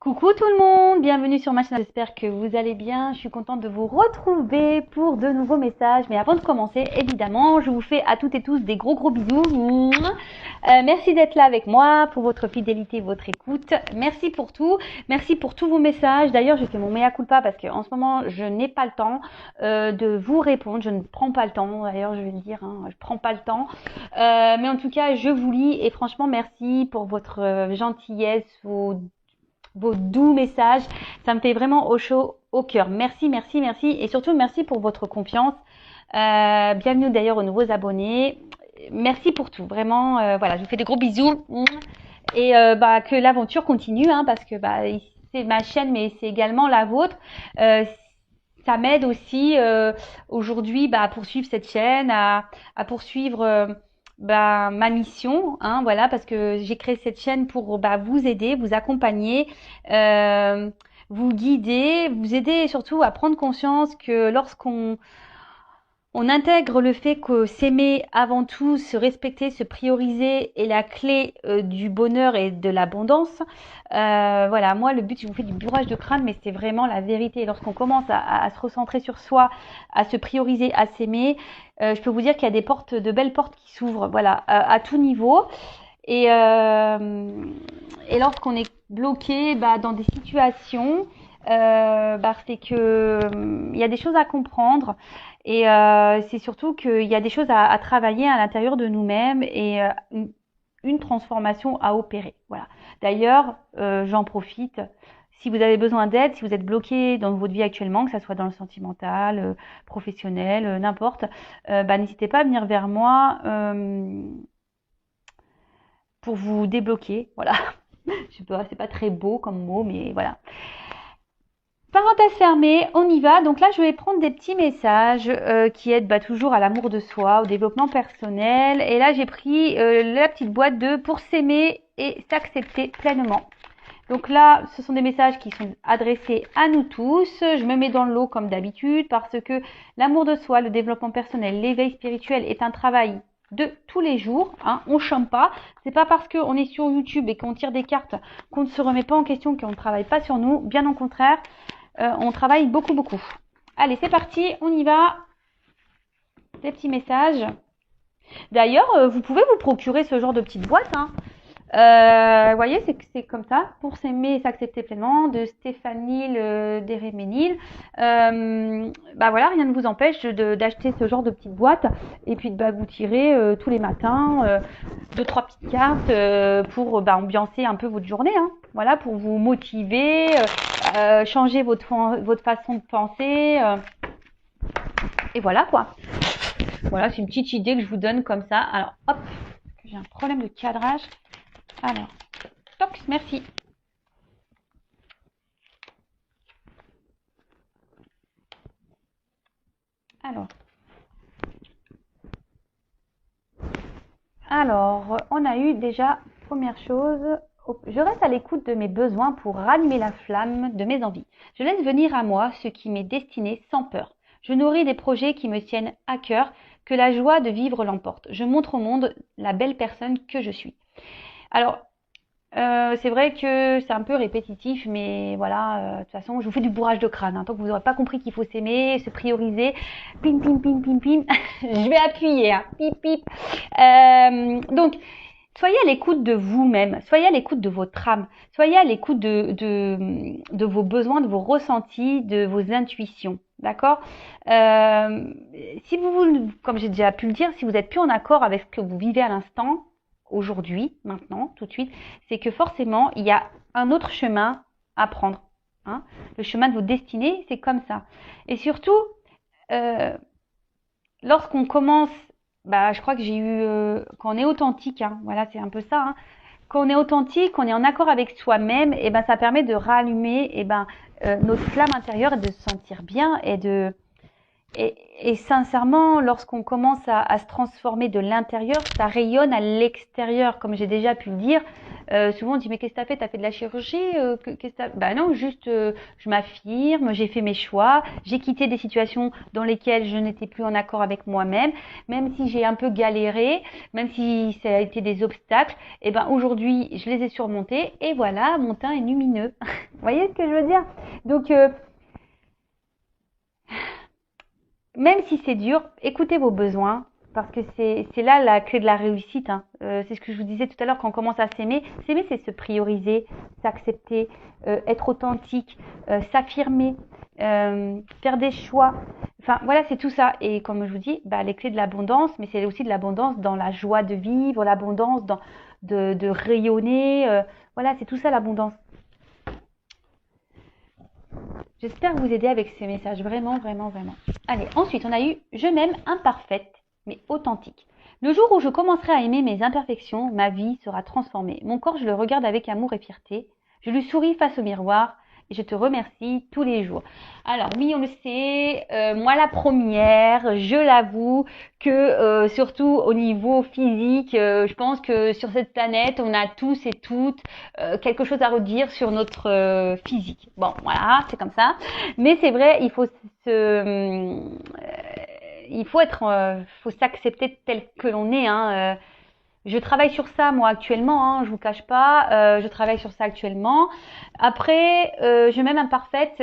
Coucou tout le monde, bienvenue sur ma chaîne, j'espère que vous allez bien, je suis contente de vous retrouver pour de nouveaux messages, mais avant de commencer, évidemment, je vous fais à toutes et tous des gros bisous. Merci d'être là avec moi, pour votre fidélité, votre écoute, merci pour tout, merci pour tous vos messages. D'ailleurs, j'ai fait mon mea culpa parce qu'en ce moment, je n'ai pas le temps de vous répondre, je ne prends pas le temps, d'ailleurs je vais le dire, je prends pas le temps, mais en tout cas, je vous lis et franchement, merci pour votre gentillesse, vos doux messages. Ça me fait vraiment au chaud au cœur. Merci. Et surtout, merci pour votre confiance. Bienvenue d'ailleurs aux nouveaux abonnés. Merci pour tout. Vraiment, voilà, je vous fais des gros bisous. Et que l'aventure continue, parce que c'est ma chaîne, mais c'est également la vôtre. Ça m'aide aussi aujourd'hui à poursuivre cette chaîne, à poursuivre ma mission, voilà, parce que j'ai créé cette chaîne pour vous aider, vous accompagner, vous guider, vous aider surtout à prendre conscience que lorsqu'on intègre le fait que s'aimer avant tout, se respecter, se prioriser est la clé du bonheur et de l'abondance. Voilà, moi le but, je vous fais du bourrage de crâne, mais c'est vraiment la vérité. Lorsqu'on commence à se recentrer sur soi, à se prioriser, à s'aimer, je peux vous dire qu'il y a des portes, de belles portes qui s'ouvrent, voilà, à tout niveau. Et lorsqu'on est bloqué dans des situations, c'est que il y a des choses à comprendre et c'est surtout qu'il y a des choses à travailler à l'intérieur de nous-mêmes et une transformation à opérer. Voilà. D'ailleurs, j'en profite. Si vous avez besoin d'aide, si vous êtes bloqué dans votre vie actuellement, que ça soit dans le sentimental, professionnel, n'importe, n'hésitez pas à venir vers moi pour vous débloquer. Voilà. Je sais pas, c'est pas très beau comme mot, mais voilà. Parenthèse fermée, on y va. Donc là, je vais prendre des petits messages qui aident toujours à l'amour de soi, au développement personnel. Et là, j'ai pris la petite boîte de pour s'aimer et s'accepter pleinement. Donc là, ce sont des messages qui sont adressés à nous tous. Je me mets dans le lot comme d'habitude parce que l'amour de soi, le développement personnel, l'éveil spirituel est un travail de tous les jours. On chôme pas. C'est pas parce qu'on est sur YouTube et qu'on tire des cartes qu'on ne se remet pas en question, qu'on ne travaille pas sur nous. Bien au contraire. On travaille beaucoup. Allez, c'est parti, on y va. Des petits messages. D'ailleurs, vous pouvez vous procurer ce genre de petite boîte. Vous voyez, c'est comme ça. Pour s'aimer et s'accepter pleinement, de Stéphanie Deréménil. Voilà, rien ne vous empêche d'acheter ce genre de petite boîte et puis de vous tirer tous les matins 2-3 petites cartes pour ambiancer un peu votre journée. Voilà, pour vous motiver, changer votre façon de penser. Et voilà quoi. Voilà, c'est une petite idée que je vous donne comme ça. Alors, hop, j'ai un problème de cadrage. Alors, toc, merci. Alors, on a eu déjà, première chose, je reste à l'écoute de mes besoins pour rallumer la flamme de mes envies. Je laisse venir à moi ce qui m'est destiné sans peur. Je nourris des projets qui me tiennent à cœur, que la joie de vivre l'emporte. Je montre au monde la belle personne que je suis. Alors, c'est vrai que c'est un peu répétitif, mais voilà, de toute façon, je vous fais du bourrage de crâne. Tant que vous n'aurez pas compris qu'il faut s'aimer, se prioriser, pim, je vais appuyer, pip, pip. Donc, soyez à l'écoute de vous-même, soyez à l'écoute de votre âme, soyez à l'écoute de vos besoins, de vos ressentis, de vos intuitions. D'accord. Si vous, comme j'ai déjà pu le dire, si vous n'êtes plus en accord avec ce que vous vivez à l'instant, aujourd'hui, maintenant, tout de suite, c'est que forcément, il y a un autre chemin à prendre. Le chemin de vos destinées, c'est comme ça. Et surtout, lorsqu'on commence, je crois que j'ai eu, quand on est authentique, voilà, c'est un peu ça. Quand on est authentique, on est en accord avec soi-même, et ça permet de rallumer notre flamme intérieure et de se sentir bien et de Et sincèrement, lorsqu'on commence à se transformer de l'intérieur, ça rayonne à l'extérieur, comme j'ai déjà pu le dire. Souvent on dit mais qu'est-ce que t'as fait? T'as fait de la chirurgie? Qu'est-ce que bah non, juste je m'affirme, j'ai fait mes choix, j'ai quitté des situations dans lesquelles je n'étais plus en accord avec moi-même, même si j'ai un peu galéré, même si ça a été des obstacles, et ben aujourd'hui je les ai surmontés et voilà, mon teint est lumineux. Vous voyez ce que je veux dire? Donc même si c'est dur, écoutez vos besoins, parce que c'est là la clé de la réussite. Hein. C'est ce que je vous disais tout à l'heure quand on commence à s'aimer. S'aimer, c'est se prioriser, s'accepter, être authentique, s'affirmer, faire des choix. Enfin, voilà, c'est tout ça. Et comme je vous dis, bah, les clés de l'abondance, mais c'est aussi de l'abondance dans la joie de vivre, l'abondance dans de rayonner. Voilà, c'est tout ça l'abondance. J'espère vous aider avec ces messages, vraiment, vraiment, vraiment. Allez, ensuite, on a eu « Je m'aime imparfaite, mais authentique ». Le jour où je commencerai à aimer mes imperfections, ma vie sera transformée. Mon corps, je le regarde avec amour et fierté. Je lui souris face au miroir et je te remercie tous les jours. Alors oui, on le sait, moi la première, je l'avoue que surtout au niveau physique, je pense que sur cette planète, on a tous et toutes quelque chose à redire sur notre physique. Bon, voilà, c'est comme ça. Mais c'est vrai, il faut être, faut s'accepter tel que l'on est. Hein. Je travaille sur ça moi actuellement, hein, je vous cache pas. Je travaille sur ça actuellement. Après, je m'aime imparfaite.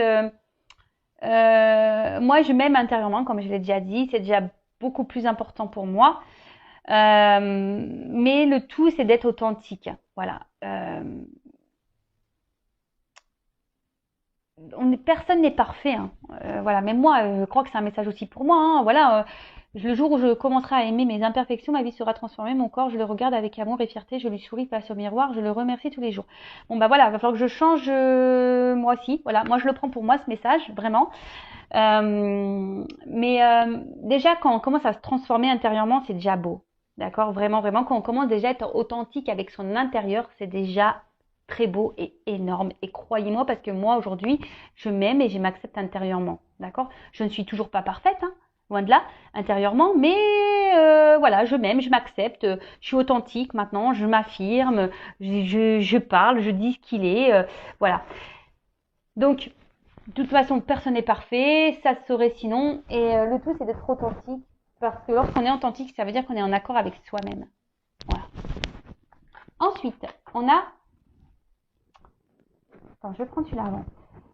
Moi, je m'aime intérieurement, comme je l'ai déjà dit. C'est déjà beaucoup plus important pour moi. Mais le tout, c'est d'être authentique. Voilà. Personne n'est parfait. Hein. Voilà. Même moi, je crois que c'est un message aussi pour moi. Hein. Voilà. Le jour où je commencerai à aimer mes imperfections, ma vie sera transformée. Mon corps, je le regarde avec amour et fierté. Je lui souris face au miroir. Je le remercie tous les jours. Bon, bah voilà. Il va falloir que je change moi aussi. Voilà. Moi, je le prends pour moi, ce message, vraiment. Déjà, quand on commence à se transformer intérieurement, c'est déjà beau. D'accord? Vraiment, vraiment. Quand on commence déjà à être authentique avec son intérieur, c'est déjà très beau et énorme. Et croyez-moi, parce que moi, aujourd'hui, je m'aime et je m'accepte intérieurement. D'accord? Je ne suis toujours pas parfaite, hein, loin de là, intérieurement, mais voilà, je m'aime, je m'accepte, je suis authentique maintenant, je m'affirme, je parle, je dis ce qu'il est, voilà. Donc, de toute façon, personne n'est parfait, ça se saurait sinon, et le tout, c'est d'être authentique, parce que lorsqu'on est authentique, ça veut dire qu'on est en accord avec soi-même. Voilà. Ensuite, on a... Attends, je vais prendre celui-là avant.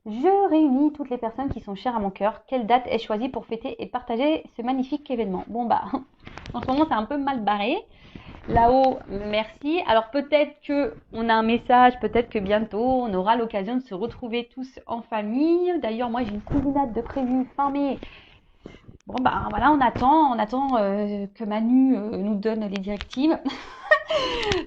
Je réunis toutes les personnes qui sont chères à mon cœur. Quelle date ai-je choisie pour fêter et partager ce magnifique événement? Bon bah, en ce moment c'est un peu mal barré. Là-haut, merci. Alors peut-être que on a un message, peut-être que bientôt on aura l'occasion de se retrouver tous en famille. D'ailleurs, moi j'ai une cousinade de prévu fin mai. Bon bah voilà, on attend que Manu nous donne les directives,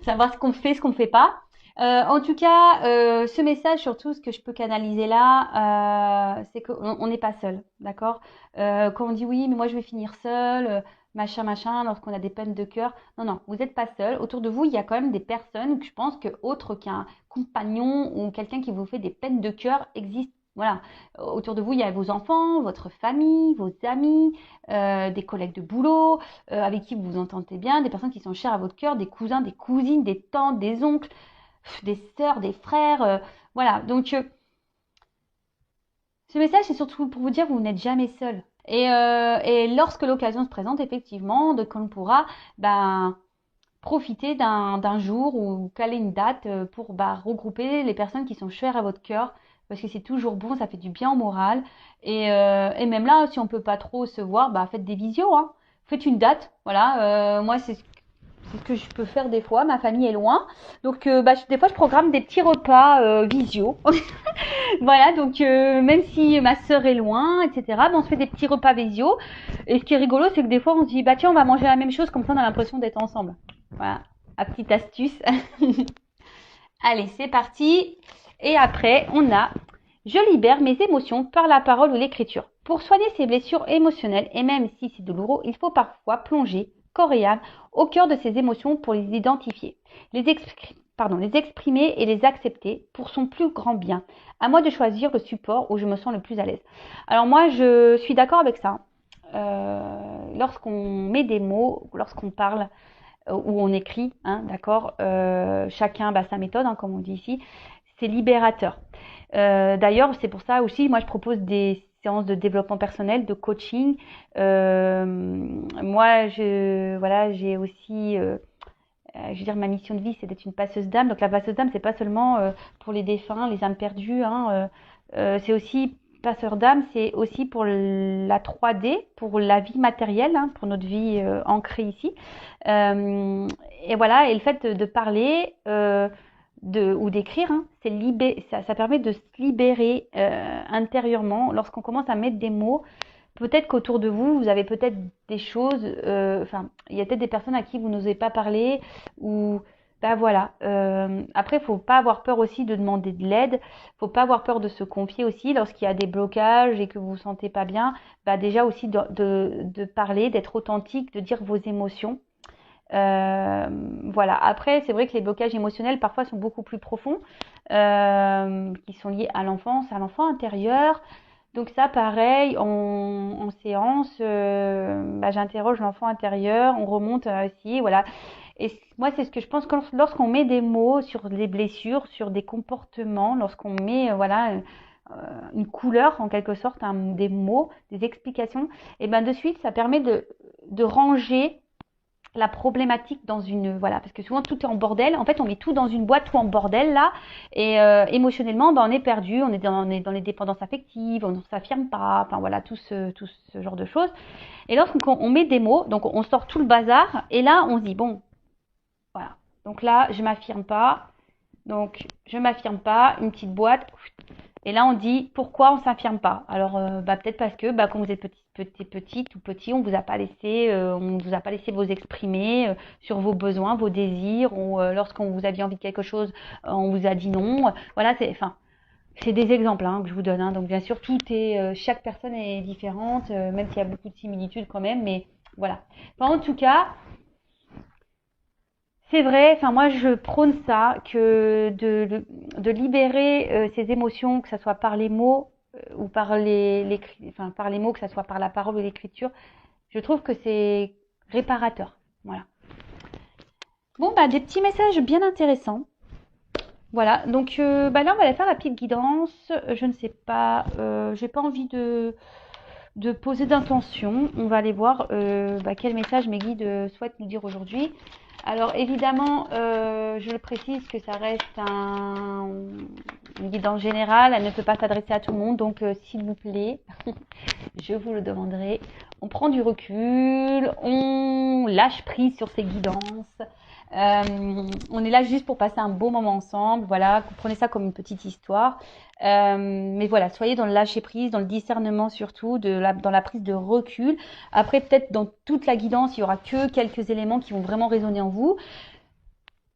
savoir ce qu'on fait, ce qu'on fait pas. En tout cas, ce message, surtout, ce que je peux canaliser là, c'est qu'on n'est pas seul, d'accord? Quand on dit oui, mais moi je vais finir seul, machin, lorsqu'on a des peines de cœur. Non, non, vous n'êtes pas seul. Autour de vous, il y a quand même des personnes que je pense que autre qu'un compagnon ou quelqu'un qui vous fait des peines de cœur existent. Voilà. Autour de vous, il y a vos enfants, votre famille, vos amis, des collègues de boulot, avec qui vous vous entendez bien, des personnes qui sont chères à votre cœur, des cousins, des cousines, des tantes, des oncles, des sœurs, des frères. Voilà. Donc, ce message, c'est surtout pour vous dire que vous n'êtes jamais seul. Et lorsque l'occasion se présente, effectivement, de qu'on pourra profiter d'un jour ou caler une date pour regrouper les personnes qui sont chères à votre cœur. Parce que c'est toujours bon, ça fait du bien au moral. Et même là, si on peut pas trop se voir, faites des visios. Hein. Faites une date. Voilà. Moi, c'est ce que je peux faire des fois. Ma famille est loin. Donc, des fois, je programme des petits repas visio. Voilà, donc même si ma sœur est loin, etc., on se fait des petits repas visio. Et ce qui est rigolo, c'est que des fois, on se dit, tiens, on va manger la même chose, comme ça, on a l'impression d'être ensemble. Voilà, la petite astuce. Allez, c'est parti. Et après, on a « Je libère mes émotions par la parole ou l'écriture. Pour soigner ces blessures émotionnelles, et même si c'est douloureux, il faut parfois plonger, corps et âme, au cœur de ces émotions pour les identifier, les exprimer et les accepter pour son plus grand bien. À moi de choisir le support où je me sens le plus à l'aise. » Alors moi, je suis d'accord avec ça. lorsqu'on met des mots, lorsqu'on parle ou on écrit, hein, d'accord, chacun sa méthode, hein, comme on dit ici, c'est libérateur. D'ailleurs, c'est pour ça aussi, moi je propose des séances de développement personnel, de coaching. Moi, j'ai aussi, je veux dire, ma mission de vie, c'est d'être une passeuse d'âme. Donc la passeuse d'âme, c'est pas seulement pour les défunts, les âmes perdues, hein, c'est aussi passeur d'âme, c'est aussi pour la 3D, pour la vie matérielle, hein, pour notre vie ancrée ici. Et voilà, et le fait de parler ou d'écrire, hein, ça permet de se libérer intérieurement. Lorsqu'on commence à mettre des mots, peut-être qu'autour de vous, vous avez peut-être des choses, il y a peut-être des personnes à qui vous n'osez pas parler, ou voilà. Après, faut pas avoir peur aussi de demander de l'aide, faut pas avoir peur de se confier aussi lorsqu'il y a des blocages et que vous vous sentez pas bien. Déjà aussi de parler, d'être authentique, de dire vos émotions. Voilà. Après, c'est vrai que les blocages émotionnels parfois sont beaucoup plus profonds, qui sont liés à l'enfance, à l'enfant intérieur. Donc ça, pareil, en séance, j'interroge l'enfant intérieur, on remonte aussi, voilà. Et moi, c'est ce que je pense que lorsqu'on met des mots sur les blessures, sur des comportements, lorsqu'on met, une couleur en quelque sorte, des mots, des explications, et de suite, ça permet de ranger la problématique dans une, voilà, parce que souvent tout est en bordel. En fait, on met tout dans une boîte, tout en bordel là, et émotionnellement, on est perdu, on est dans les dépendances affectives, on ne s'affirme pas, enfin voilà, tout ce genre de choses. Et lorsqu'on met des mots, donc on sort tout le bazar, et là, on se dit bon, voilà. Donc là, je m'affirme pas. Donc, je m'affirme pas, une petite boîte. Et là, on dit pourquoi on s'affirme pas. Alors, peut-être parce que quand vous êtes petite ou petit, on vous a pas laissé vous exprimer sur vos besoins, vos désirs, ou lorsqu'on vous aviez envie de quelque chose, on vous a dit non. Voilà, c'est des exemples que je vous donne. Donc, bien sûr, chaque personne est différente, même s'il y a beaucoup de similitudes quand même. Mais voilà. En tout cas, c'est vrai, moi je prône ça, que de libérer ces émotions, que ce soit par les mots ou par par les mots, que ce soit par la parole ou l'écriture, je trouve que c'est réparateur. Voilà. Bon, des petits messages bien intéressants. Voilà, donc là on va aller faire la petite guidance. Je ne sais pas, j'ai pas envie de poser d'intention. On va aller voir quel message mes guides souhaitent nous dire aujourd'hui. Alors évidemment, je le précise que ça reste une guidance générale, elle ne peut pas s'adresser à tout le monde, donc s'il vous plaît, je vous le demanderai, on prend du recul, on lâche prise sur ces guidances, on est là juste pour passer un beau moment ensemble, voilà, prenez ça comme une petite histoire. Mais voilà, soyez dans le lâcher prise, dans le discernement surtout, dans la prise de recul. Après, peut-être dans toute la guidance, il y aura que quelques éléments qui vont vraiment résonner en vous.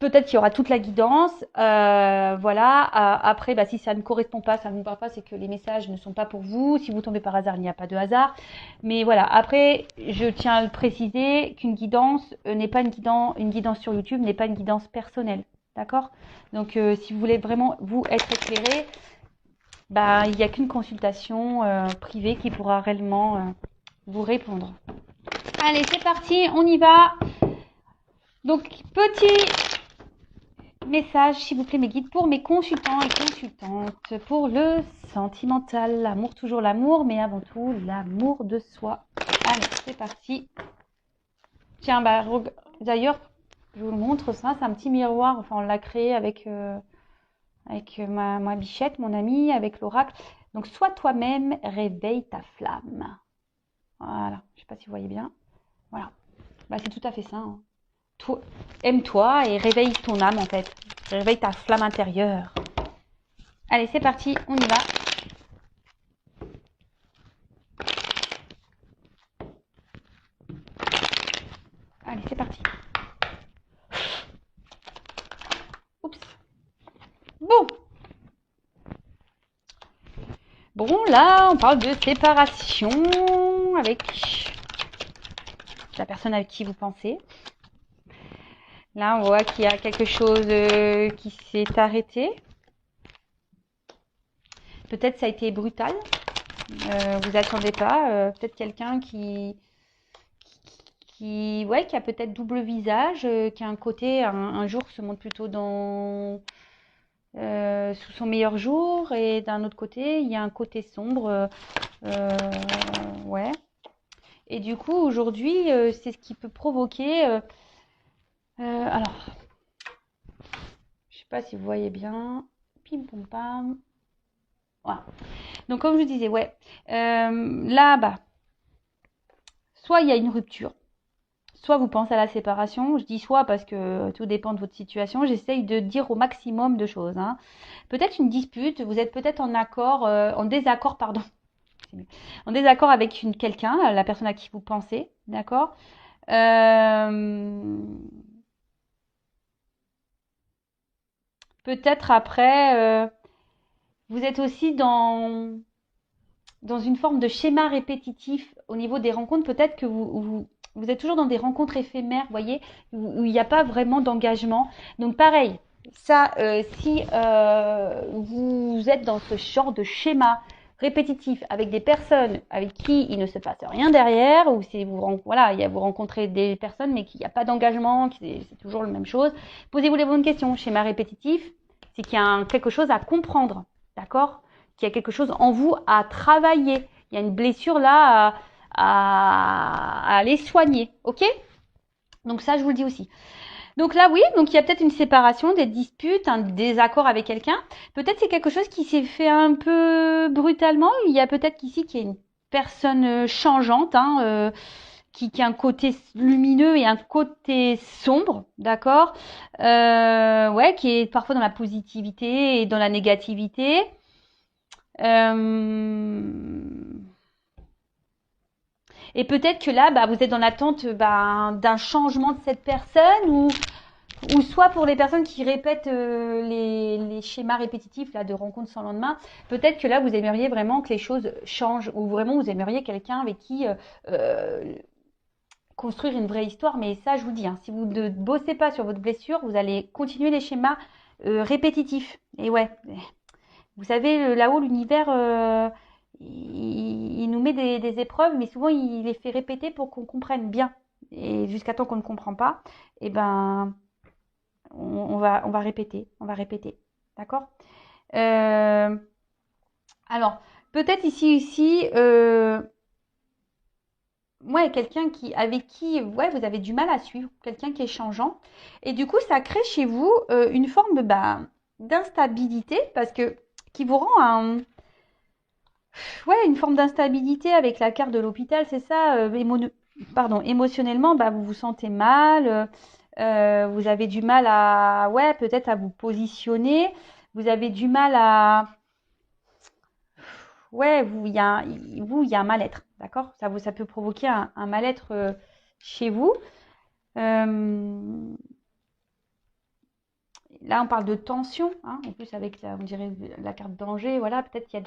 Peut-être qu'il y aura toute la guidance, voilà. Après, si ça ne correspond pas, ça ne vous parle pas, c'est que les messages ne sont pas pour vous. Si vous tombez par hasard, il n'y a pas de hasard. Mais voilà. Après, je tiens à le préciser qu'une guidance n'est pas une guidance sur YouTube n'est pas une guidance personnelle, d'accord? Donc, si vous voulez vraiment vous être éclairé, il n'y a qu'une consultation privée qui pourra réellement vous répondre. Allez, c'est parti, on y va. Donc, petit message, s'il vous plaît, mes guides, pour mes consultants et consultantes, pour le sentimental, l'amour, toujours l'amour, mais avant tout, l'amour de soi. Allez, c'est parti. Tiens, d'ailleurs, je vous le montre, ça, c'est un petit miroir, on l'a créé avec ma bichette, mon amie, avec l'oracle. Donc, sois toi-même, réveille ta flamme. Voilà, je ne sais pas si vous voyez bien. Voilà, c'est tout à fait ça. Aime-toi et réveille ton âme en fait. Réveille ta flamme intérieure. Allez, c'est parti, on y va. Allez, c'est parti. Oups. Bon, là, on parle de séparation avec la personne avec qui vous pensez. Là, on voit qu'il y a quelque chose qui s'est arrêté. Peut-être ça a été brutal. Vous attendez pas. Peut-être quelqu'un ouais, qui a peut-être double visage, qui a un côté, un jour se montre plutôt sous son meilleur jour, et d'un autre côté, il y a un côté sombre. Ouais. Et du coup, aujourd'hui, c'est ce qui peut provoquer. Alors, je sais pas si vous voyez bien. Pim pom pam. Voilà. Donc, comme je vous disais, ouais. Là, bah, soit il y a une rupture, soit vous pensez à la séparation. Je dis soit parce que tout dépend de votre situation. J'essaye de dire au maximum de choses, hein. Peut-être une dispute, vous êtes peut-être en désaccord, pardon. En désaccord avec quelqu'un, la personne à qui vous pensez, d'accord. Peut-être après, vous êtes aussi dans une forme de schéma répétitif au niveau des rencontres. Peut-être que vous êtes toujours dans des rencontres éphémères, vous voyez, où il n'y a pas vraiment d'engagement. Donc pareil, ça, si vous êtes dans ce genre de schéma répétitif avec des personnes avec qui il ne se passe rien derrière, ou si vous rencontrez des personnes mais qu'il n'y a pas d'engagement, c'est toujours la même chose, posez-vous les bonnes questions. Schéma répétitif, c'est qu'il y a quelque chose à comprendre, d'accord, qu'il y a quelque chose en vous à travailler. Il y a une blessure là à aller soigner, ok? Donc ça, je vous le dis aussi. Donc là, oui, donc il y a peut-être une séparation, des disputes, un désaccord avec quelqu'un. Peut-être c'est quelque chose qui s'est fait un peu brutalement. Il y a peut-être qu'ici qu'il y a une personne changeante, hein, qui a un côté lumineux et un côté sombre, d'accord, ouais, qui est parfois dans la positivité et dans la négativité. Et peut-être que là, bah, vous êtes dans l'attente d'un changement de cette personne, ou soit pour les personnes qui répètent les schémas répétitifs là, de rencontres sans lendemain, peut-être que là, vous aimeriez vraiment que les choses changent, ou vraiment vous aimeriez quelqu'un avec qui construire une vraie histoire. Mais ça, je vous dis, hein, si vous ne bossez pas sur votre blessure, vous allez continuer les schémas répétitifs. Et ouais, vous savez, là-haut, l'univers, il nous met des épreuves, mais souvent, il les fait répéter pour qu'on comprenne bien. Et jusqu'à temps qu'on ne comprend pas, eh ben, on va répéter, on va répéter. D'accord. Alors, peut-être ici, ouais, quelqu'un avec qui ouais, vous avez du mal à suivre, quelqu'un qui est changeant. Et du coup, ça crée chez vous une forme d'instabilité, parce que qui vous rend ouais, une forme d'instabilité avec la carte de l'hôpital, c'est ça. Émotionnellement, bah, vous vous sentez mal. Vous avez du mal ouais, peut-être à vous positionner. Vous avez du mal ouais, il y a un mal-être, d'accord? Ça peut provoquer un mal-être chez vous. Euh, Là, on parle de tension, hein, en plus avec on dirait la carte danger, voilà, peut-être qu'il y a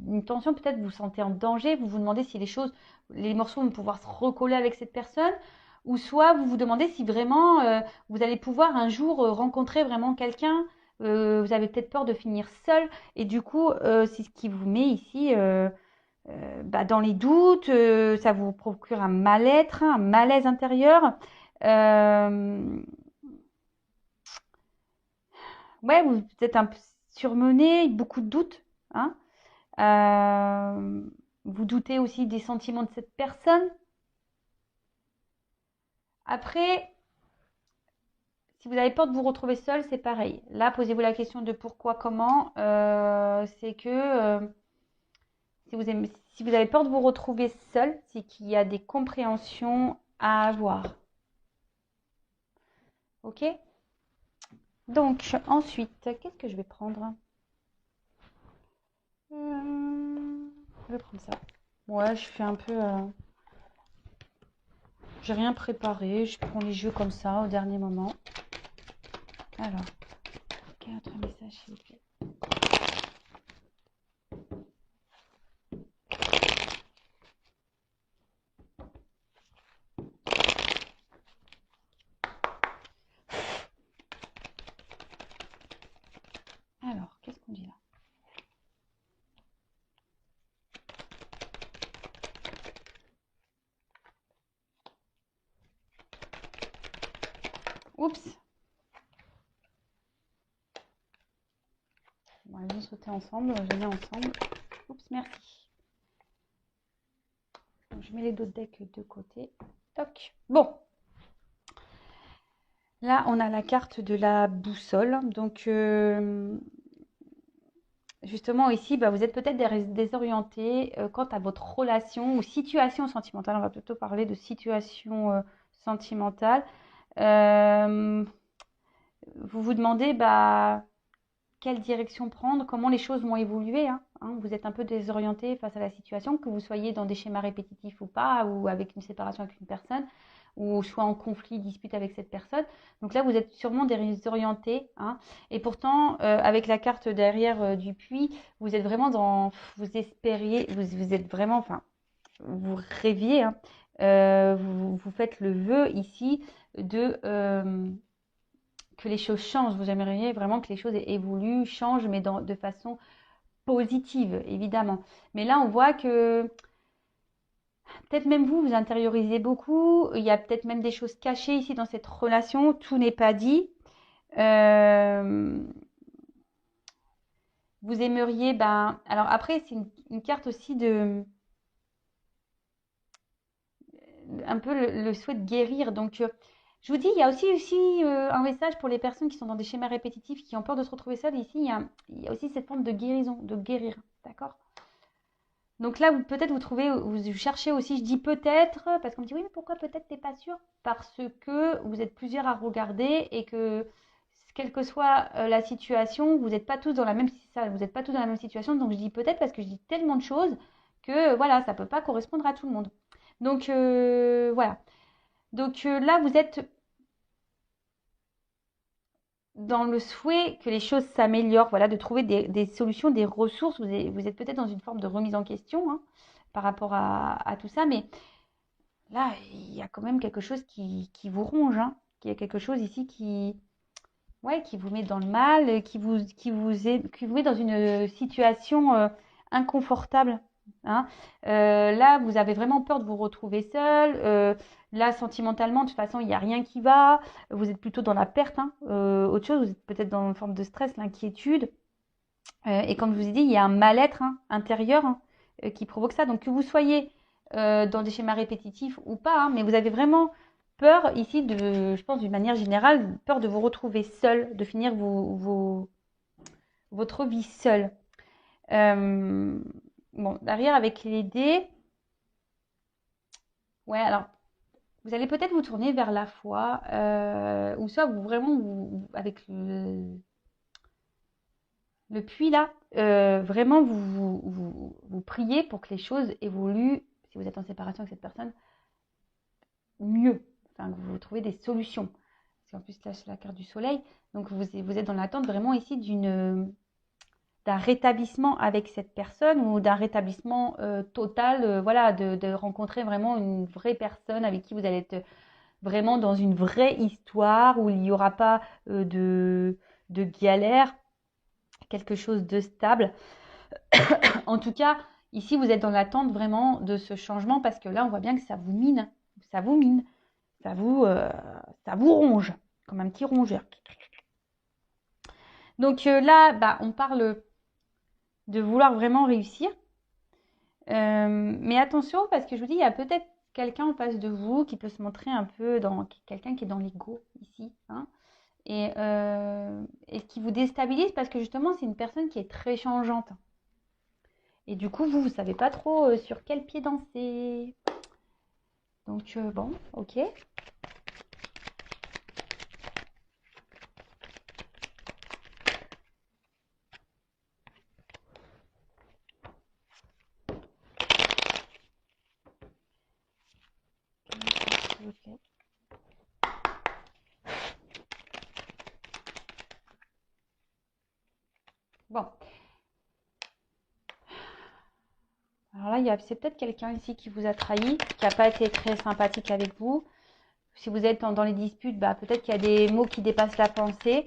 une tension, peut-être vous vous sentez en danger, vous vous demandez si les morceaux vont pouvoir se recoller avec cette personne, ou soit vous vous demandez si vraiment vous allez pouvoir un jour rencontrer vraiment quelqu'un. Vous avez peut-être peur de finir seul, et du coup, c'est ce qui vous met ici dans les doutes. Ça vous procure un mal-être, un malaise intérieur. Euh, ouais, vous êtes un peu surmené, beaucoup de doutes, hein. Euh, Vous doutez aussi des sentiments de cette personne. Après, si vous avez peur de vous retrouver seul, c'est pareil. Là, posez-vous la question de pourquoi, comment. C'est que si vous avez peur de vous retrouver seul, c'est qu'il y a des compréhensions à avoir. Ok? Donc, ensuite, qu'est-ce que je vais prendre? Je vais prendre ça. Ouais, je fais un peu. J'ai rien préparé, je prends les jeux comme ça au dernier moment. Alors, quel autre message s'il vous plaît? Alors, qu'est-ce qu'on dit là? Oups. Bon, ils vont sauter ensemble. Je les mets ensemble. Oups, merci. Donc, je mets les deux decks de côté. Toc. Bon. Là, on a la carte de la boussole. Donc, justement, ici, bah, vous êtes peut-être désorienté quant à votre relation ou situation sentimentale. On va plutôt parler de situation sentimentale. Vous vous demandez bah, quelle direction prendre, comment les choses vont évoluer. Hein. Vous êtes un peu désorienté face à la situation, que vous soyez dans des schémas répétitifs ou pas, ou avec une séparation avec une personne, ou soit en conflit, dispute avec cette personne. Donc là, vous êtes sûrement désorienté. Hein. Et pourtant, avec la carte derrière du puits, vous êtes vraiment dans... Vous espériez, vous êtes vraiment... Enfin, vous rêviez. Hein. Vous faites le vœu ici de... que les choses changent. Vous aimeriez vraiment que les choses évoluent, changent, mais de façon positive, évidemment. Mais là, on voit que peut-être même vous, vous intériorisez beaucoup. Il y a peut-être même des choses cachées ici dans cette relation. Tout n'est pas dit. Vous aimeriez, ben, alors après, c'est une carte aussi de un peu le souhait de guérir. Donc, je vous dis, il y a aussi un message pour les personnes qui sont dans des schémas répétitifs, qui ont peur de se retrouver seules. Ici, il y a aussi cette forme de guérison, de guérir. D'accord? Donc là, peut-être vous cherchez aussi, je dis peut-être, parce qu'on me dit oui, mais pourquoi peut-être t'es pas sûr? Parce que vous êtes plusieurs à regarder et que quelle que soit la situation, vous n'êtes pas tous dans la même vous n'êtes pas tous dans la même situation. Donc je dis peut-être parce que je dis tellement de choses que voilà, ça peut pas correspondre à tout le monde. Donc voilà. Donc là, vous êtes dans le souhait que les choses s'améliorent, voilà, de trouver des solutions, des ressources. Vous êtes peut-être dans une forme de remise en question hein, par rapport à tout ça, mais là, il y a quand même quelque chose qui vous ronge. Hein. Il y a quelque chose ici ouais, qui vous met dans le mal, qui vous met dans une situation inconfortable. Hein. Là, vous avez vraiment peur de vous retrouver seul. Là, sentimentalement, de toute façon, il n'y a rien qui va. Vous êtes plutôt dans la perte. Hein. Autre chose, vous êtes peut-être dans une forme de stress, l'inquiétude. Et comme je vous ai dit, il y a un mal-être hein, intérieur hein, qui provoque ça. Donc, que vous soyez dans des schémas répétitifs ou pas, hein, mais vous avez vraiment peur ici, je pense d'une manière générale, peur de vous retrouver seul, de finir votre vie seul. Bon, derrière avec les dés, ouais, alors vous allez peut-être vous tourner vers la foi, ou soit avec le puits là, vraiment vous priez pour que les choses évoluent, si vous êtes en séparation avec cette personne, mieux, enfin que vous trouvez des solutions. Parce qu'en plus là c'est la carte du soleil, donc vous êtes dans l'attente vraiment ici d'un rétablissement avec cette personne ou d'un rétablissement total, voilà, de rencontrer vraiment une vraie personne avec qui vous allez être vraiment dans une vraie histoire où il n'y aura pas de galère, quelque chose de stable. En tout cas, ici, vous êtes dans l'attente vraiment de ce changement parce que là, on voit bien que ça vous mine, ça vous mine, ça vous ronge, comme un petit rongeur. Donc là, bah, on parle de vouloir vraiment réussir. Mais attention, parce que je vous dis, il y a peut-être quelqu'un en face de vous qui peut se montrer un peu dans quelqu'un qui est dans l'ego ici, hein, et qui vous déstabilise parce que justement, c'est une personne qui est très changeante. Et du coup, vous ne savez pas trop sur quel pied danser. Donc, bon, ok. Ok. Bon. Alors là, c'est peut-être quelqu'un ici qui vous a trahi, qui n'a pas été très sympathique avec vous. Si vous êtes dans les disputes, bah, peut-être qu'il y a des mots qui dépassent la pensée.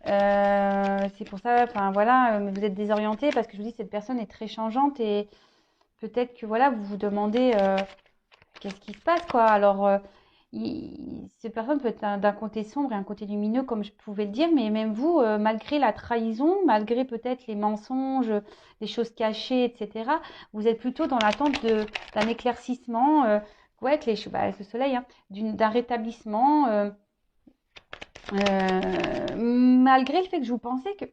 C'est pour ça, enfin voilà, vous êtes désorienté parce que je vous dis, cette personne est très changeante et peut-être que voilà, vous vous demandez qu'est-ce qui se passe quoi. Alors, cette personne peut être d'un côté sombre et un côté lumineux, comme je pouvais le dire, mais même vous, malgré la trahison, malgré peut-être les mensonges, les choses cachées, etc., vous êtes plutôt dans l'attente d'un éclaircissement, ouais, avec avec le soleil, hein, d'un rétablissement, malgré le fait que je vous pensais que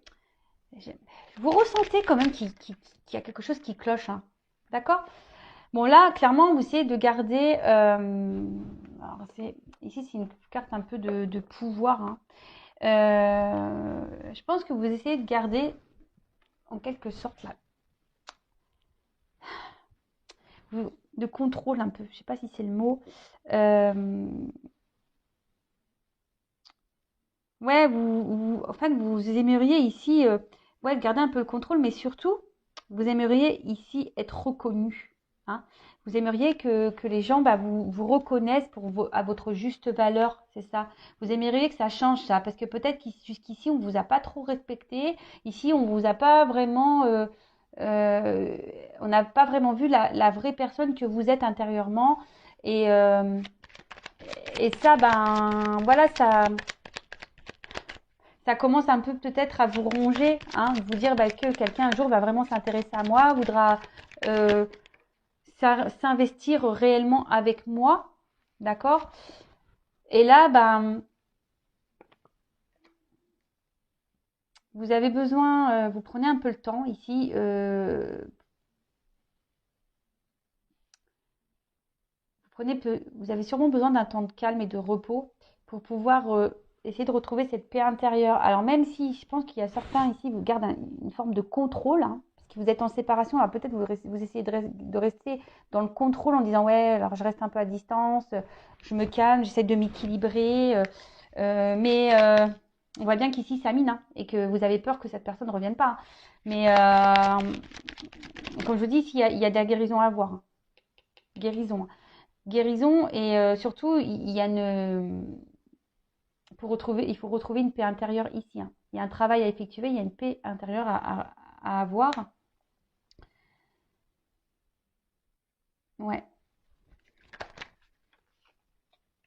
vous ressentez quand même qu'il y a quelque chose qui cloche, hein. D'accord? Bon, là, clairement, vous essayez de garder. Alors ici, c'est une carte un peu de pouvoir, hein. Je pense que vous essayez de garder, en quelque sorte, là, de contrôle un peu. Je ne sais pas si c'est le mot. Euh, ouais, en fait, vous aimeriez ici, ouais, garder un peu le contrôle, mais surtout, vous aimeriez ici être reconnu, hein. Vous aimeriez que les gens vous reconnaissent à votre juste valeur, c'est ça. Vous aimeriez que ça change ça, parce que peut-être jusqu'ici, on vous a pas trop respecté. Ici, on vous a pas vraiment, euh, on n'a pas vraiment vu la vraie personne que vous êtes intérieurement. Et, euh, et ça, ben, voilà, ça commence un peu peut-être à vous ronger, hein, vous dire que quelqu'un un jour va vraiment s'intéresser à moi, voudra euh, s'investir réellement avec moi, d'accord? Et là, ben, vous avez besoin, vous prenez un peu le temps ici, vous avez sûrement besoin d'un temps de calme et de repos pour pouvoir essayer de retrouver cette paix intérieure. Alors même si je pense qu'il y a certains ici, vous gardent une forme de contrôle, hein, parce que vous êtes en séparation, alors peut-être vous essayez de rester dans le contrôle en disant ouais, alors je reste un peu à distance, je me calme, j'essaie de m'équilibrer, mais on voit bien qu'ici ça mine, hein, et que vous avez peur que cette personne ne revienne pas, hein. Mais comme je vous dis, il y a de la guérison à avoir, hein. Guérison, hein. Guérison et surtout, il y a il faut retrouver une paix intérieure ici, hein. Il y a un travail à effectuer, il y a une paix intérieure à avoir. Ouais.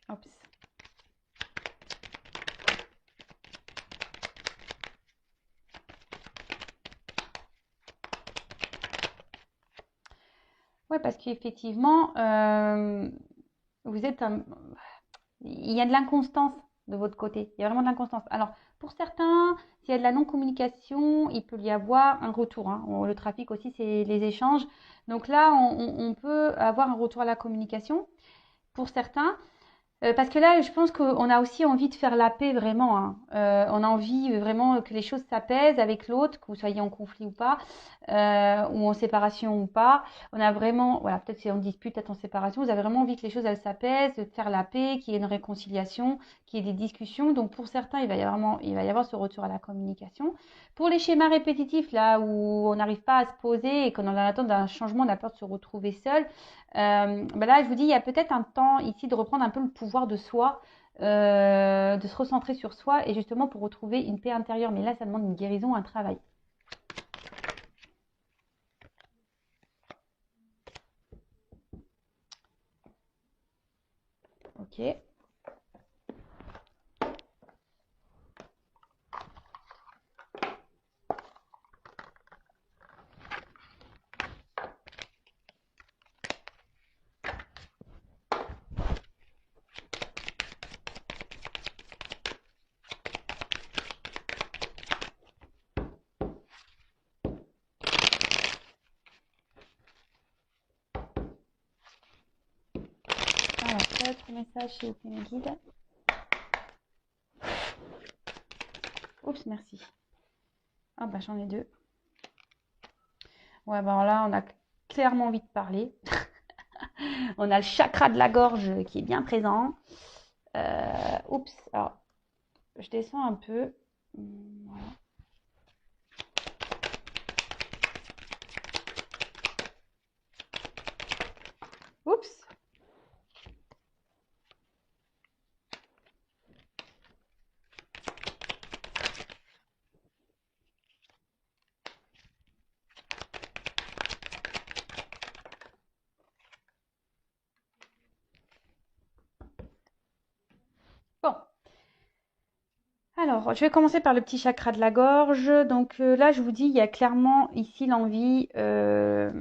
Oups. Ouais, parce qu'effectivement, vous êtes il y a de l'inconstance de votre côté. Il y a vraiment de l'inconstance. Alors, pour certains, s'il y a de la non-communication, il peut y avoir un retour, hein. Le trafic aussi, c'est les échanges. Donc là, on peut avoir un retour à la communication pour certains. Parce que là, je pense qu'on a aussi envie de faire la paix vraiment, hein. On a envie vraiment que les choses s'apaisent avec l'autre, que vous soyez en conflit ou pas, ou en séparation ou pas. On a vraiment, voilà, peut-être si on dispute, peut-être en séparation, vous avez vraiment envie que les choses elles s'apaisent, de faire la paix, qu'il y ait une réconciliation, qu'il y ait des discussions. Donc pour certains, il va y avoir ce retour à la communication. Pour les schémas répétitifs, là où on n'arrive pas à se poser et qu'on est en attente d'un changement, on a peur de se retrouver seul. Là, je vous dis, il y a peut-être un temps ici de reprendre un peu le pouvoir de soi, de se recentrer sur soi et justement pour retrouver une paix intérieure. Mais là, ça demande une guérison, un travail. Ok. Alors, quel autre message chez mes guides? Oups, merci. Ah bah j'en ai deux. Ouais, bah là, on a clairement envie de parler. On a le chakra de la gorge qui est bien présent. Oups, alors je descends un peu. Voilà. Oups. Alors, je vais commencer par le petit chakra de la gorge. Donc là, je vous dis, il y a clairement ici l'envie de,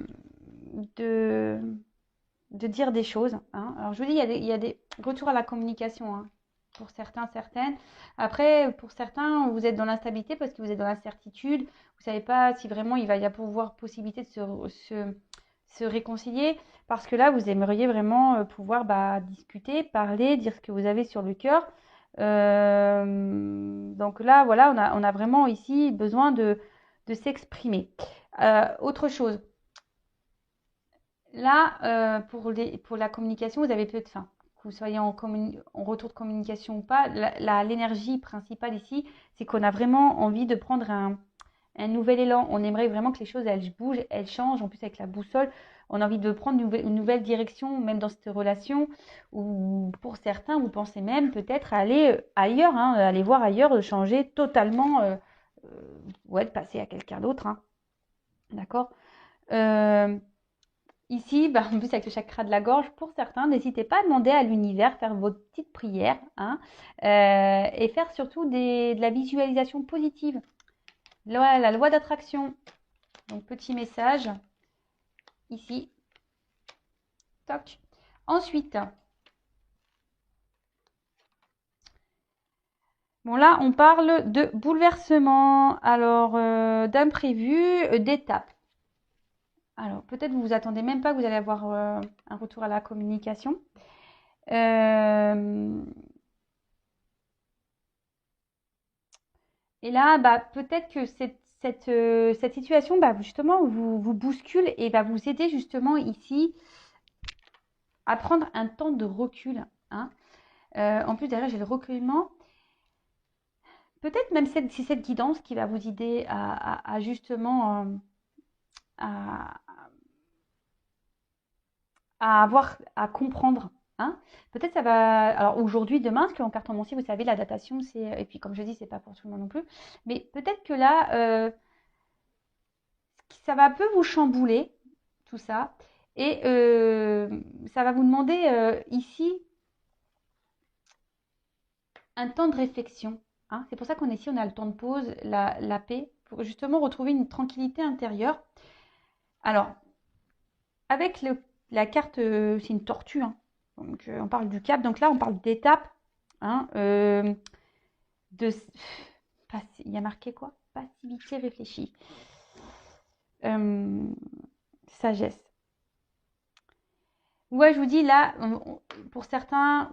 de dire des choses, hein. Alors, je vous dis, il y a des retours à la communication, hein, pour certains, certaines. Après, pour certains, vous êtes dans l'instabilité parce que vous êtes dans l'incertitude. Vous ne savez pas si vraiment il va y avoir possibilité de se réconcilier. Parce que là, vous aimeriez vraiment pouvoir discuter, parler, dire ce que vous avez sur le cœur. Donc là, voilà, on a vraiment ici besoin de s'exprimer. Autre chose. Là, pour la communication, vous avez peut-être faim. Que vous soyez en retour de communication ou pas, l'énergie principale ici, c'est qu'on a vraiment envie de prendre un nouvel élan. On aimerait vraiment que les choses, elles bougent, elles changent. En plus, avec la boussole, on a envie de prendre une nouvelle direction, même dans cette relation. Ou pour certains, vous pensez même peut-être aller ailleurs, hein, aller voir ailleurs, changer totalement, ouais, de passer à quelqu'un d'autre, hein. D'accord. Ici, en plus avec le chakra de la gorge, pour certains, n'hésitez pas à demander à l'univers, faire votre petite prière, hein, et faire surtout de la visualisation positive. La loi d'attraction. Donc, petit message ici. Toc. Ensuite, bon là, on parle de bouleversement, alors d'imprévu, d'étapes. Alors, peut-être vous vous attendez même pas que vous allez avoir un retour à la communication. Et là, peut-être que cette situation, justement, vous bouscule et va vous aider justement ici à prendre un temps de recul, hein. En plus, derrière, j'ai le recueillement. Peut-être même c'est cette guidance qui va vous aider à justement à, à comprendre, hein. Peut-être ça va. Alors aujourd'hui, demain, parce qu'en cartomancie, vous savez, la datation, c'est. Et puis, comme je dis, c'est pas pour tout le monde non plus. Mais peut-être que là, ça va un peu vous chambouler, tout ça. Et ça va vous demander ici un temps de réflexion, hein. C'est pour ça qu'on est ici, on a le temps de pause, la paix, pour justement retrouver une tranquillité intérieure. Alors, avec la carte, c'est une tortue, hein. Donc, on parle du cap. Donc là, on parle d'étapes, hein, il y a marqué quoi? Passivité réfléchie. Sagesse. Ouais, je vous dis là, pour certains,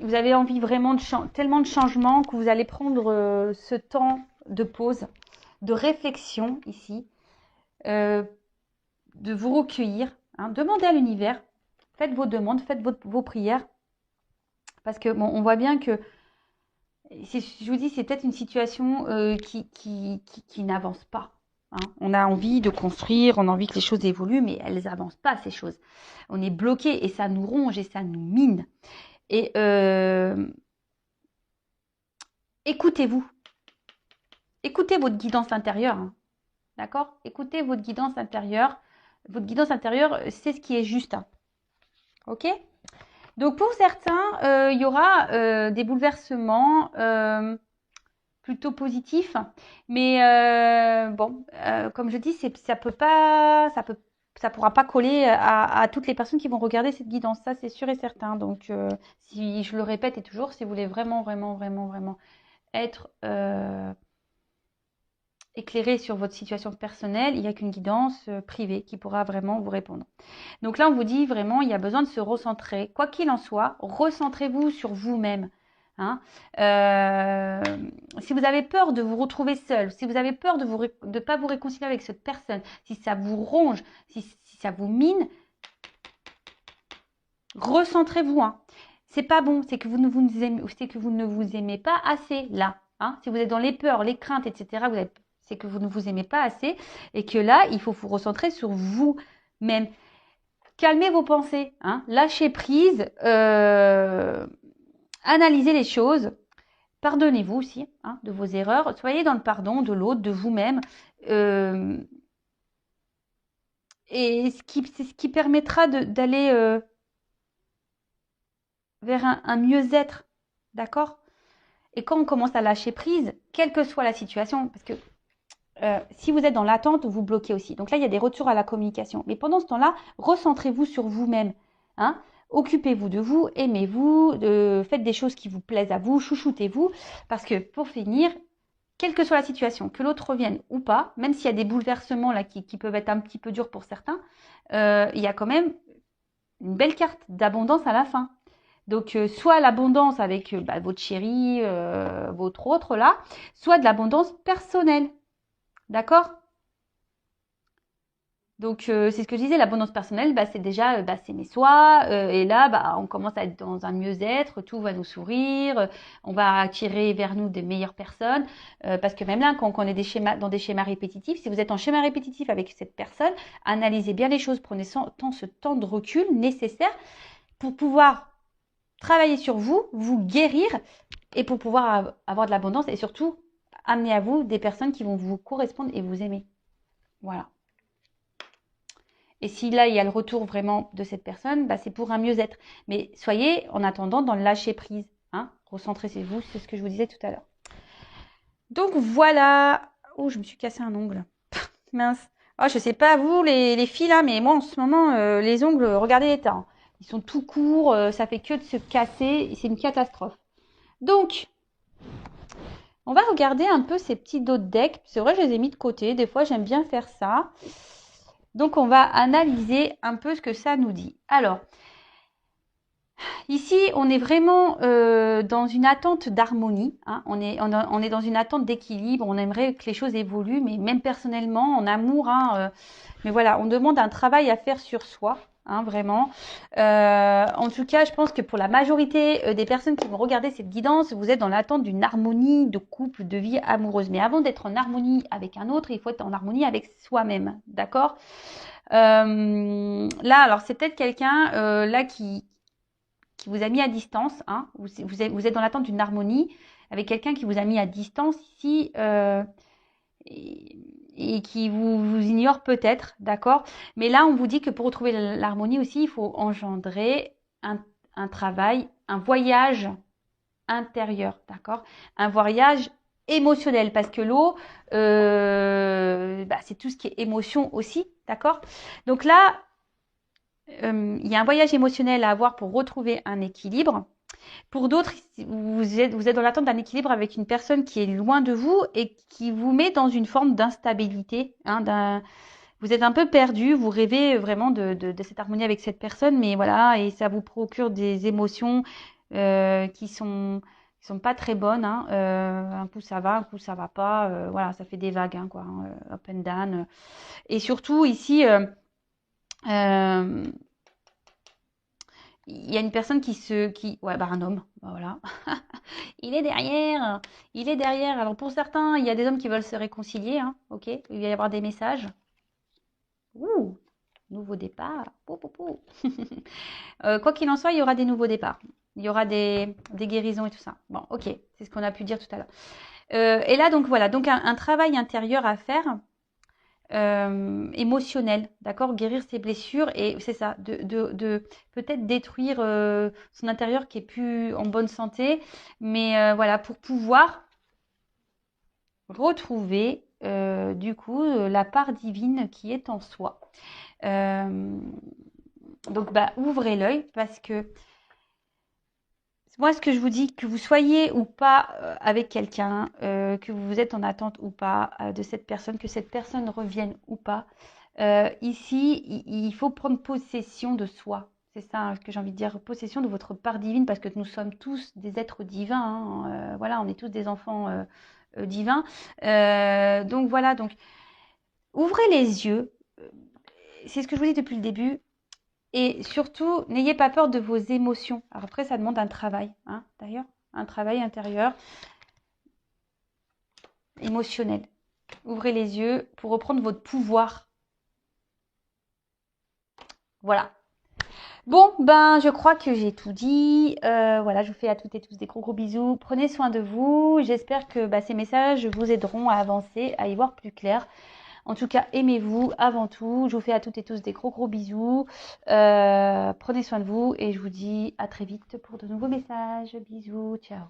vous avez envie vraiment tellement de changements que vous allez prendre ce temps de pause, de réflexion ici, de vous recueillir, hein. Demandez à l'univers, faites vos demandes, faites vos prières, parce que bon, on voit bien que, je vous dis, c'est peut-être une situation qui n'avance pas, hein. On a envie de construire, on a envie que les choses évoluent, mais elles n'avancent pas, ces choses. On est bloqué et ça nous ronge et ça nous mine. Et écoutez-vous. Écoutez votre guidance intérieure, hein. D'accord? Écoutez votre guidance intérieure. Votre guidance intérieure, c'est ce qui est juste, hein. Ok? Donc pour certains, il y aura des bouleversements plutôt positifs. Mais bon, comme je dis, ça pourra pas coller à toutes les personnes qui vont regarder cette guidance. Ça, c'est sûr et certain. Donc, si je le répète et toujours, si vous voulez vraiment, vraiment, vraiment, vraiment être éclairé sur votre situation personnelle, il n'y a qu'une guidance privée qui pourra vraiment vous répondre. Donc là, on vous dit vraiment, il y a besoin de se recentrer. Quoi qu'il en soit, recentrez-vous sur vous-même, hein. Si vous avez peur de vous retrouver seul, si vous avez peur de ne pas vous réconcilier avec cette personne, si ça vous ronge, si ça vous mine, recentrez-vous, hein. C'est pas bon, c'est que vous ne vous aimez pas assez là, hein. Si vous êtes dans les peurs, les craintes, etc., c'est que vous ne vous aimez pas assez et que là, il faut vous recentrer sur vous-même. Calmez vos pensées, hein. Lâchez prise, analysez les choses, pardonnez-vous aussi, hein, de vos erreurs, soyez dans le pardon de l'autre, de vous-même, et c'est ce qui permettra d'aller vers un mieux-être, d'accord? Et quand on commence à lâcher prise, quelle que soit la situation, parce que si vous êtes dans l'attente, vous bloquez aussi. Donc là, il y a des retours à la communication. Mais pendant ce temps-là, recentrez-vous sur vous-même. Hein. Occupez-vous de vous, aimez-vous, faites des choses qui vous plaisent à vous, chouchoutez-vous. Parce que pour finir, quelle que soit la situation, que l'autre revienne ou pas, même s'il y a des bouleversements là qui peuvent être un petit peu durs pour certains, il y a quand même une belle carte d'abondance à la fin. Donc, soit l'abondance avec votre chéri, votre autre là, soit de l'abondance personnelle. D'accord? Donc, c'est ce que je disais, l'abondance personnelle, c'est déjà s'aimer soi. Et là, on commence à être dans un mieux-être, tout va nous sourire, on va attirer vers nous des meilleures personnes. Parce que même là, quand on est dans des schémas répétitifs, si vous êtes en schéma répétitif avec cette personne, analysez bien les choses, prenez ce temps de recul nécessaire pour pouvoir travailler sur vous, vous guérir et pour pouvoir avoir de l'abondance et surtout amener à vous des personnes qui vont vous correspondre et vous aimer. Voilà. Et si là, il y a le retour vraiment de cette personne, c'est pour un mieux-être. Mais soyez en attendant dans le lâcher prise. Hein. Recentrez-vous, c'est ce que je vous disais tout à l'heure. Donc voilà. Oh, je me suis cassé un ongle. Mince. Oh, je sais pas vous les filles là, mais moi en ce moment, les ongles, regardez l'état. Hein. Ils sont tout courts, ça fait que de se casser. C'est une catastrophe. Donc, on va regarder un peu ces petits dos de deck. C'est vrai, je les ai mis de côté. Des fois, j'aime bien faire ça. Donc, on va analyser un peu ce que ça nous dit. Alors, ici, on est vraiment dans une attente d'harmonie. Hein. On est dans une attente d'équilibre. On aimerait que les choses évoluent, mais même personnellement, en amour. Hein, mais voilà, on demande un travail à faire sur soi. Hein, vraiment. En tout cas, je pense que pour la majorité des personnes qui vont regarder cette guidance, vous êtes dans l'attente d'une harmonie de couple, de vie amoureuse. Mais avant d'être en harmonie avec un autre, il faut être en harmonie avec soi-même. D'accord? Là, alors c'est peut-être quelqu'un là qui vous a mis à distance. Hein, vous êtes dans l'attente d'une harmonie avec quelqu'un qui vous a mis à distance ici. Et qui vous ignore peut-être, d'accord? Mais là, on vous dit que pour retrouver l'harmonie aussi, il faut engendrer un travail, un voyage intérieur, d'accord? Un voyage émotionnel, parce que l'eau, c'est tout ce qui est émotion aussi, d'accord? Donc là, il y a un voyage émotionnel à avoir pour retrouver un équilibre. Pour d'autres, vous êtes dans l'attente d'un équilibre avec une personne qui est loin de vous et qui vous met dans une forme d'instabilité. Hein, vous êtes un peu perdu, vous rêvez vraiment de cette harmonie avec cette personne, mais voilà, et ça vous procure des émotions qui sont pas très bonnes. Hein. Un coup ça va, un coup ça va pas. Voilà, ça fait des vagues, hein, quoi, hein, up and down. Et surtout ici, il y a une personne un homme, voilà. Il est derrière, il est derrière. Alors pour certains, il y a des hommes qui veulent se réconcilier, hein, ok. Il va y avoir des messages. Ouh, nouveau départ. Pou, pou, pou. Quoi qu'il en soit, il y aura des nouveaux départs. Il y aura des guérisons et tout ça. Bon, ok, c'est ce qu'on a pu dire tout à l'heure. Et là, donc voilà, donc un travail intérieur à faire. Émotionnel, d'accord, guérir ses blessures et c'est ça, de peut-être détruire son intérieur qui est plus en bonne santé, mais voilà, pour pouvoir retrouver du coup la part divine qui est en soi. Donc ouvrez l'œil parce que moi, ce que je vous dis, que vous soyez ou pas avec quelqu'un, que vous êtes en attente ou pas de cette personne, que cette personne revienne ou pas, ici, il faut prendre possession de soi. C'est ça hein, que j'ai envie de dire, possession de votre part divine, parce que nous sommes tous des êtres divins. Hein, voilà, on est tous des enfants divins. Donc voilà, donc ouvrez les yeux. C'est ce que je vous dis depuis le début. Et surtout, n'ayez pas peur de vos émotions. Alors après, ça demande un travail, hein, d'ailleurs, un travail intérieur, émotionnel. Ouvrez les yeux pour reprendre votre pouvoir. Voilà. Bon, je crois que j'ai tout dit. Voilà, je vous fais à toutes et tous des gros bisous. Prenez soin de vous. J'espère que ces messages vous aideront à avancer, à y voir plus clair. En tout cas, aimez-vous avant tout. Je vous fais à toutes et tous des gros bisous. Prenez soin de vous et je vous dis à très vite pour de nouveaux messages. Bisous, ciao.